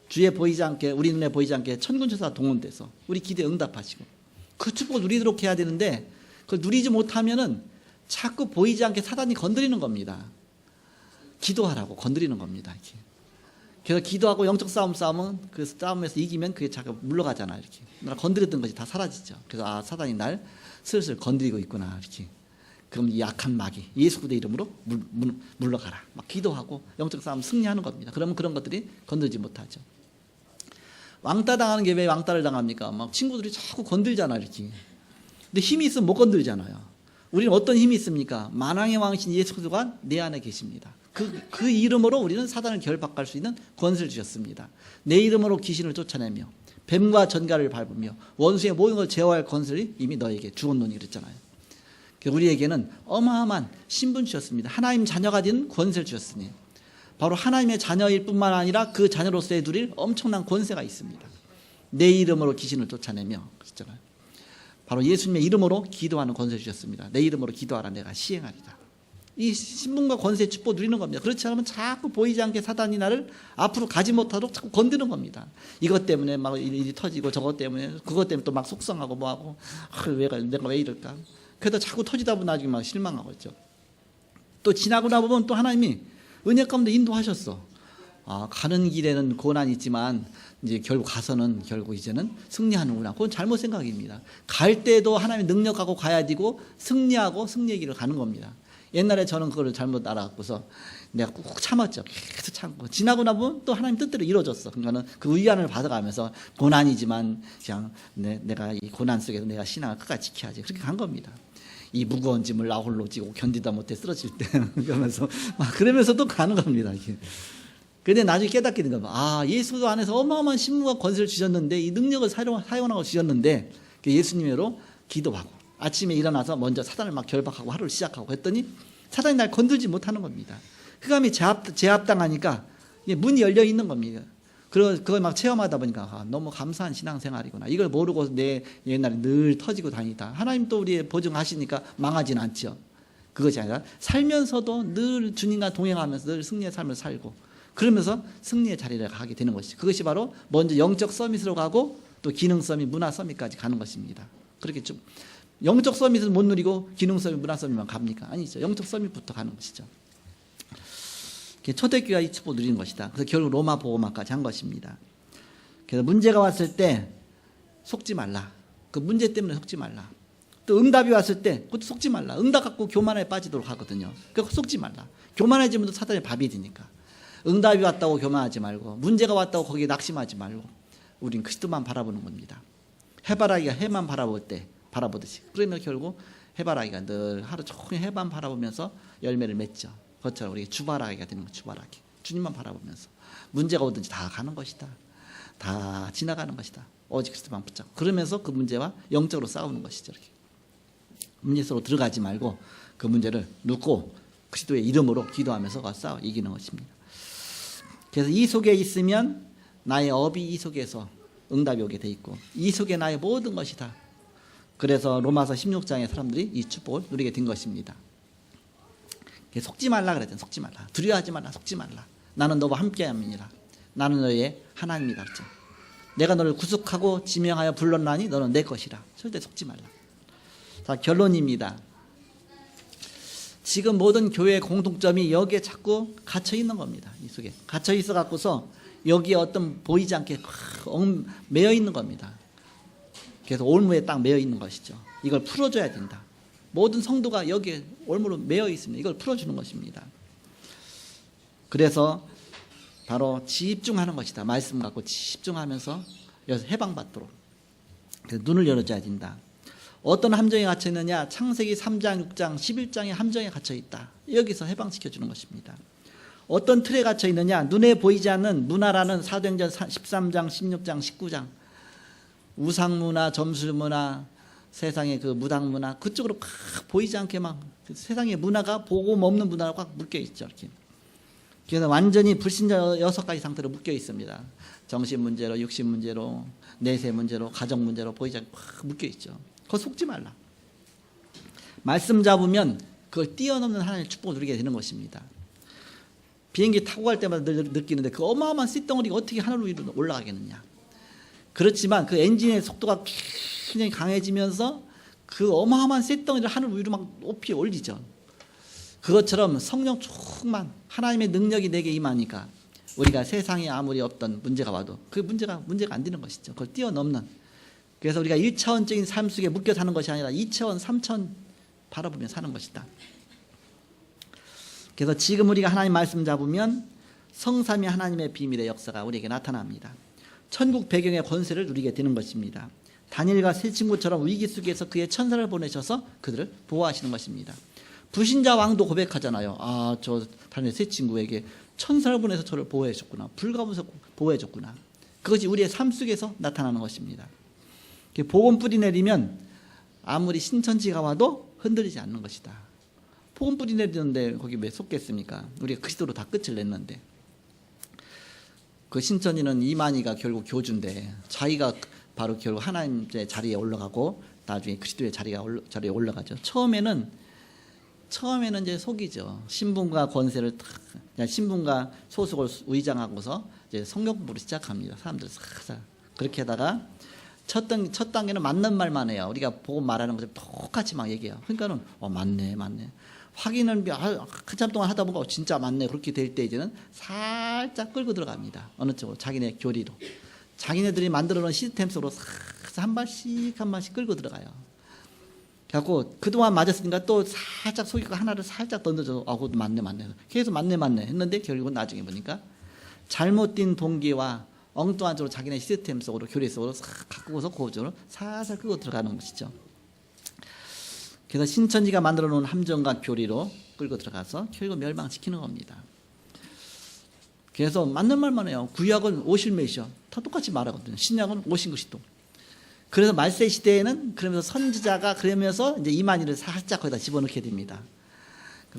주에 보이지 않게, 우리 눈에 보이지 않게 천군천사 동원돼서 우리 기도에 응답하시고 그 축복을 누리도록 해야 되는데, 그걸 누리지 못하면은 자꾸 보이지 않게 사단이 건드리는 겁니다. 기도하라고 건드리는 겁니다. 이렇게. 그래서 기도하고 영적 싸움은 그 싸움에서 이기면 그게 자꾸 물러가잖아. 이렇게. 나 건드렸던 것이 다 사라지죠. 그래서 사단이 날 슬슬 건드리고 있구나. 이렇게. 그럼 이 약한 마귀 예수 그리스도의 이름으로 물러가라. 막 기도하고 영적 싸움 승리하는 겁니다. 그러면 그런 것들이 건들지 못하죠. 왕따 당하는 게 왜 왕따를 당합니까? 막 친구들이 자꾸 건들잖아 이렇게. 근데 힘이 있으면 못 건들잖아요. 우리는 어떤 힘이 있습니까? 만왕의 왕이신 예수 그리스도가 내 안에 계십니다. 그 이름으로 우리는 사단을 결박할 수 있는 권세를 주셨습니다. 내 이름으로 귀신을 쫓아내며 뱀과 전갈을 밟으며 원수의 모든 걸 제어할 권세를 이미 너에게 주었노니 그랬잖아요. 우리에게는 어마어마한 신분 주셨습니다. 하나님 자녀가 된 권세를 주셨으니 바로 하나님의 자녀일 뿐만 아니라 그 자녀로서의 누릴 엄청난 권세가 있습니다. 내 이름으로 귀신을 쫓아내며 그랬잖아요. 바로 예수님의 이름으로 기도하는 권세를 주셨습니다. 내 이름으로 기도하라 내가 시행하리라. 이 신분과 권세의 축복 누리는 겁니다. 그렇지 않으면 자꾸 보이지 않게 사단이 나를 앞으로 가지 못하도록 자꾸 건드는 겁니다. 이것 때문에 막 일이 터지고 저것 때문에 그것 때문에 또 막 속상하고 뭐하고 내가 왜 이럴까. 그래도 자꾸 터지다 보면 나중에 막 실망하고 있죠. 또 지나고 나보면 또 하나님이 은혜 가운데 인도하셨어. 가는 길에는 고난이 있지만 이제 결국 가서는 결국 이제는 승리하는구나. 그건 잘못 생각입니다. 갈 때도 하나님의 능력하고 가야 되고 승리하고 승리의 길을 가는 겁니다. 옛날에 저는 그걸 잘못 알아갖고서 내가 꾹 참았죠. 계속 참고 지나고 나면 또 하나님 뜻대로 이루어졌어. 그러니까는 그 위안을 받아가면서 고난이지만 그냥 내가 이 고난 속에서 내가 신앙을 끝까지 지켜야지. 그렇게 간 겁니다. 이 무거운 짐을 나 홀로 지고 견디다 못해 쓰러질 때 그러면서 막 그러면서 또 가는 겁니다. 근데 나중에 깨닫게 된 겁니다. 예수 안에서 어마어마한 신분과 권세를 주셨는데 이 능력을 사용하고 주셨는데 예수님으로 기도하고 아침에 일어나서 먼저 사단을 막 결박하고 하루를 시작하고 했더니 사단이 날 건들지 못하는 겁니다. 흑암이 제압당하니까 문이 열려 있는 겁니다. 그걸 막 체험하다 보니까 너무 감사한 신앙생활이구나. 이걸 모르고 내 옛날에 늘 터지고 다니다. 하나님 또 우리의 보증하시니까 망하진 않죠. 그것이 아니라 살면서도 늘 주님과 동행하면서 늘 승리의 삶을 살고 그러면서 승리의 자리를 가게 되는 것이죠. 그것이 바로 먼저 영적 서밋으로 가고 또 기능 서밋, 문화 서밋까지 가는 것입니다. 그렇게 좀 영적 서밋은 못 누리고 기능 서밋, 문화 서밋만 갑니까? 아니죠. 영적 서밋부터 가는 것이죠. 초대교회가 이 축복을 누리는 것이다. 그래서 결국 로마 복음화까지 한 것입니다. 그래서 문제가 왔을 때 속지 말라. 그 문제 때문에 속지 말라. 또 응답이 왔을 때 그것도 속지 말라. 응답 갖고 교만에 빠지도록 하거든요. 그러니까 속지 말라. 교만해지면 또 사단의 밥이 되니까. 응답이 왔다고 교만하지 말고 문제가 왔다고 거기에 낙심하지 말고 우린 그리스도만 바라보는 겁니다. 해바라기가 해만 바라보듯이. 그러면 결국 해바라기가 늘 하루 종일 해만 바라보면서 열매를 맺죠. 그것처럼 우리 주바라기가 되는 거예요. 주바라기. 주님만 바라보면서 문제가 오든지 다 가는 것이다. 다 지나가는 것이다. 오직 그리스도만 붙잡고 그러면서 그 문제와 영적으로 싸우는 것이죠. 이렇게. 문제 속으로 들어가지 말고 그 문제를 눕고 그리스도의 이름으로 기도하면서 싸워 이기는 것입니다. 그래서 이 속에 있으면 나의 업이 이 속에서 응답이 오게 돼 있고 이 속에 나의 모든 것이다. 그래서 로마서 16장의 사람들이 이 축복을 누리게 된 것입니다. 속지 말라 그랬잖아요. 속지 말라. 두려워하지 말라. 속지 말라. 나는 너와 함께함이니라. 나는 너의 하나님이다. 그랬죠. 내가 너를 구속하고 지명하여 불렀나니 너는 내 것이라. 절대 속지 말라. 자, 결론입니다. 지금 모든 교회의 공통점이 여기에 자꾸 갇혀 있는 겁니다. 이 속에 갇혀 있어 갖고서 여기에 어떤 보이지 않게 매여 있는 겁니다. 그래서 올무에 딱 매여 있는 것이죠. 이걸 풀어줘야 된다. 모든 성도가 여기에 올무로 매여 있습니다. 이걸 풀어주는 것입니다. 그래서 바로 집중하는 것이다. 말씀 갖고 집중하면서 여기서 해방받도록. 그래서 눈을 열어줘야 된다. 어떤 함정에 갇혀 있느냐? 창세기 3장, 6장, 11장의 함정에 갇혀 있다. 여기서 해방시켜주는 것입니다. 어떤 틀에 갇혀 있느냐? 눈에 보이지 않는 문화라는 사도행전 13장, 16장, 19장 우상문화, 점술문화, 세상의 그 무당문화 그쪽으로 막 보이지 않게 막 세상의 문화가 복음 없는 문화로 꽉 묶여 있죠. 이렇게. 그래서 완전히 불신자 6가지 상태로 묶여 있습니다. 정신 문제로, 육신 문제로, 내세 문제로, 가정 문제로 보이지 않게 꽉 묶여 있죠. 그거 속지 말라. 말씀 잡으면 그걸 뛰어넘는 하나님의 축복을 누리게 되는 것입니다. 비행기 타고 갈 때마다 늘 느끼는데 그 어마어마한 쇳덩어리가 어떻게 하늘 위로 올라가겠느냐. 그렇지만 그 엔진의 속도가 굉장히 강해지면서 그 어마어마한 쇳덩이를 하늘 위로 막 높이 올리죠. 그것처럼 성령 충만 하나님의 능력이 내게 임하니까 우리가 세상에 아무리 어떤 문제가 와도 그 문제가 안 되는 것이죠. 그걸 뛰어넘는. 그래서 우리가 1차원적인 삶 속에 묶여 사는 것이 아니라 2차원, 3차원 바라보며 사는 것이다. 그래서 지금 우리가 하나님 말씀 잡으면 성삼위 하나님의 비밀의 역사가 우리에게 나타납니다. 천국 배경의 권세를 누리게 되는 것입니다. 다니엘과 세 친구처럼 위기 속에서 그의 천사를 보내셔서 그들을 보호하시는 것입니다. 불신자 왕도 고백하잖아요. 아, 저 다니엘 세 친구에게 천사를 보내서 저를 보호해 줬구나. 불가면서 보호해 줬구나. 그것이 우리의 삶 속에서 나타나는 것입니다. 복음 뿌리 내리면 아무리 신천지가 와도 흔들리지 않는 것이다. 복음 뿌리 내리는데 거기 왜 속겠습니까? 우리가 그리스도로 다 끝을 냈는데. 그 신천지는 이만희가 결국 교주인데 자기가 바로 결국 하나님의 자리에 올라가고 나중에 그리스도의 자리에 올라가죠. 처음에는 이제 속이죠. 신분과 권세를 그냥 신분과 소속을 위장하고서 이제 성경 공부를 시작합니다. 사람들 싹 그렇게 하다가 첫 단계는 맞는 말만 해요. 우리가 보고 말하는 것을 똑같이 막 얘기해요. 그러니까는 맞네. 확인을 한참 동안 하다 보니까 진짜 맞네. 그렇게 될 때 이제는 살짝 끌고 들어갑니다. 어느 쪽으로 자기네 교리로. 자기네들이 만들어 놓은 시스템 속으로 한 발씩 끌고 들어가요. 그래갖고 그동안 맞았으니까 또 살짝 속이고 하나를 살짝 던져줘. 그것도 맞네. 계속 맞네 했는데 결국은 나중에 보니까 잘못된 동기와 엉뚱한 쪽으로 자기네 시스템 속으로 교리 속으로 싹 바꾸고서 그 쪽으로 살살 끌고 들어가는 것이죠. 그래서 신천지가 만들어 놓은 함정과 교리로 끌고 들어가서 결국 멸망시키는 겁니다. 그래서 맞는 말만 해요. 구약은 오실메시아 다 똑같이 말하거든요. 신약은 오신 그리스도. 그래서 말세 시대에는 그러면서 선지자가 그러면서 이제 이만희를 살짝 거기다 집어넣게 됩니다.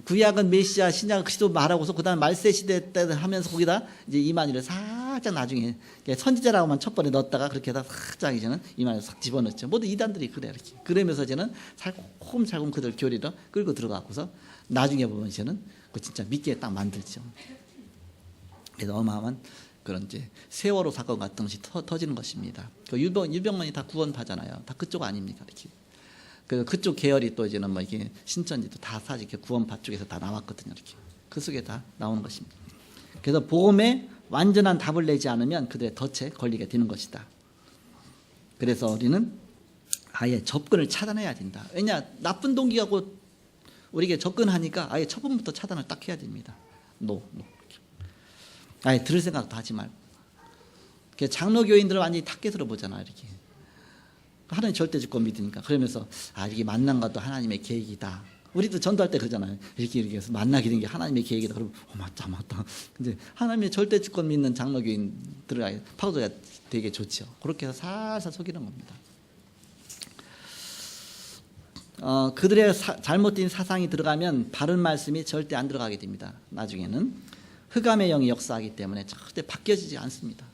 구약은 메시아, 신약은 그리스도 말하고서 그다음 말세 시대 때 하면서 거기다 이제 이만희를 살짝 나중에 선지자라고만 첫 번에 넣었다가 그렇게 해서 살짝 이제는 이만희를 싹 집어넣죠. 모두 이단들이 그래 이렇게. 그러면서 이제는 살콤살콤 그들 교리를 끌고 들어가고서 나중에 보면 이제는 그 진짜 믿게 딱 만들죠. 그래서 어마어마한 그런 이제 세월호 사건 같은 것이 터지는 것입니다. 그 유병만이 다 구원파잖아요. 다 그쪽 아닙니까? 이렇게. 그쪽 계열이 또 이제는 뭐 이게 신천지도 다 사실 이렇게 구원파 쪽에서 다 나왔거든요. 이렇게. 그 속에 다 나오는 것입니다. 그래서 복음에 완전한 답을 내지 않으면 그들의 덫에 걸리게 되는 것이다. 그래서 우리는 아예 접근을 차단해야 된다. 왜냐? 나쁜 동기하고 우리에게 접근하니까 아예 첫 번부터 차단을 딱 해야 됩니다. 아예 들을 생각도 하지 말고. 장로교인들은 완전히 탁get으로 보잖아요. 이렇게. 하나님 절대 주권 믿으니까. 그러면서 이게 만난 것도 하나님의 계획이다. 우리도 전도할 때 그러잖아요. 이렇게 해서 만나게 된 게 하나님의 계획이다. 그러면 맞다. 근데 하나님의 절대 주권 믿는 장로교인들을 파고들어야 되게 좋죠. 그렇게 해서 살살 속이는 겁니다. 그들의 잘못된 사상이 들어가면 바른 말씀이 절대 안 들어가게 됩니다. 나중에는 흑암의 영이 역사하기 때문에 절대 바뀌어지지 않습니다.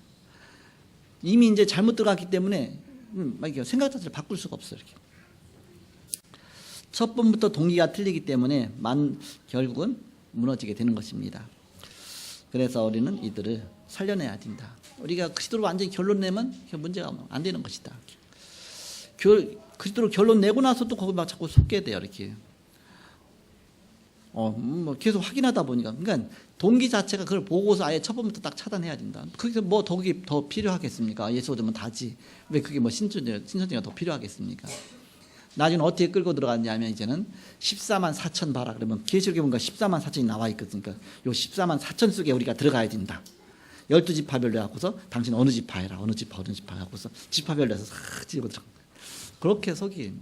이미 이제 잘못 들어갔기 때문에 생각 자체를 바꿀 수가 없어요. 이렇게. 첫 번부터 동기가 틀리기 때문에 결국은 무너지게 되는 것입니다. 그래서 우리는 이들을 살려내야 된다. 우리가 그리스도로 완전히 결론 내면 문제가 안 되는 것이다. 그리스도로 결론 내고 나서 또 거기 막 자꾸 속게 돼요. 이렇게. 계속 확인하다 보니까. 그러니까 동기 자체가 그걸 보고서 아예 첫 번부터 딱 차단해야 된다. 그게 뭐 더 필요하겠습니까? 예수 믿으면 다지. 왜 그게 뭐 신천지가 더 필요하겠습니까? 나중에 어떻게 끌고 들어갔냐면 이제는 14만 4천 봐라. 그러면 계시록에 보니까 14만 4천이 나와 있거든요. 요 14만 4천 속에 우리가 들어가야 된다. 12지파별로 해갖고서 당신 어느 지파 해라. 어느 지파 해갖고서 지파별로 해서 싹 찍고 들어간 거예요. 그렇게 속인.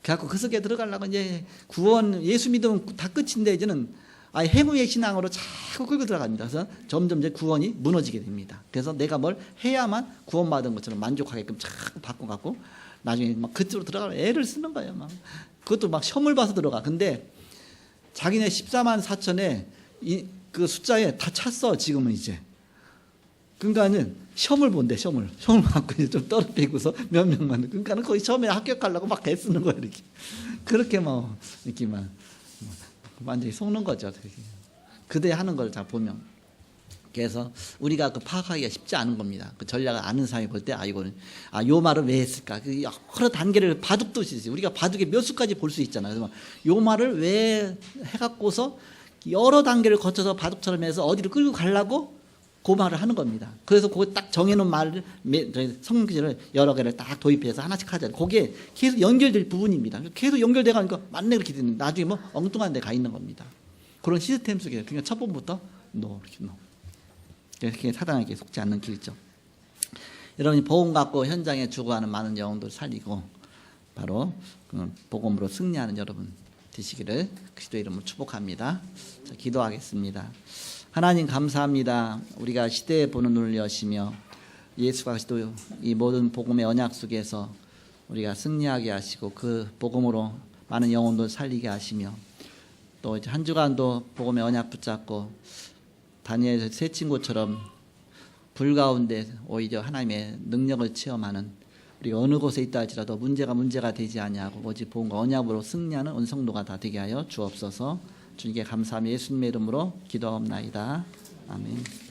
그래갖고 그 속에 들어가려고 이제 구원, 예수 믿으면 다 끝인데 이제는 해무의 신앙으로 자꾸 끌고 들어갑니다. 그래서 점점 이제 구원이 무너지게 됩니다. 그래서 내가 뭘 해야만 구원받은 것처럼 만족하게끔 자꾸 바꿔갖고 나중에 막 그쪽으로 들어가면 애를 쓰는 거예요. 막. 그것도 막 시험을 봐서 들어가. 근데 자기네 14만 4천에 그 숫자에 다 찼어, 지금은 이제. 그러니까는 시험을 본대, 시험을 받고 이제 좀 떨어뜨리고서 몇 명만. 그러니까는 거의 처음에 합격하려고 막 애쓰는 거예요, 이렇게. 그렇게 막, 이렇게 막, 완전히 속는 거죠. 그대 하는 걸 잘 보면. 그래서 우리가 그 파악하기가 쉽지 않은 겁니다. 그 전략을 아는 사람이 볼 때, 이거는, 요 말을 왜 했을까? 그 여러 단계를 바둑도 있지. 우리가 바둑에 몇 수까지 볼 수 있잖아요. 그래서 요 말을 왜 해갖고서 여러 단계를 거쳐서 바둑처럼 해서 어디를 끌고 가려고 그 말을 하는 겁니다. 그래서 그거 딱 정해놓은 말을 성경을 여러 개를 딱 도입해서 하나씩 하잖아요. 거기에 계속 연결될 부분입니다. 계속 연결돼 가니까 맞네 그렇게 되는 나중에 뭐 엉뚱한 데 가 있는 겁니다. 그런 시스템 속에 그러니까 첫 번부터 이렇게 이렇게 사단에게 속지 않는 길이죠. 여러분이 복음 갖고 현장에 죽어가는 많은 영혼들 살리고 바로 복음으로 승리하는 여러분 되시기를 그리스도 이름으로 축복합니다. 자, 기도하겠습니다. 하나님 감사합니다. 우리가 시대에 보는 눈을 여시며 예수가 그리스도 이 모든 복음의 언약 속에서 우리가 승리하게 하시고 그 복음으로 많은 영혼들 살리게 하시며 또 이제 한 주간도 복음의 언약 붙잡고 다니엘 세 친구처럼 불 가운데 오히려 하나님의 능력을 체험하는 우리가 어느 곳에 있다 할지라도 문제가 되지 아니하고 오직 복음과 언약으로 승리하는 은성도가 다 되게 하여 주옵소서. 주님께 감사하며 예수님의 이름으로 기도하옵나이다. 아멘.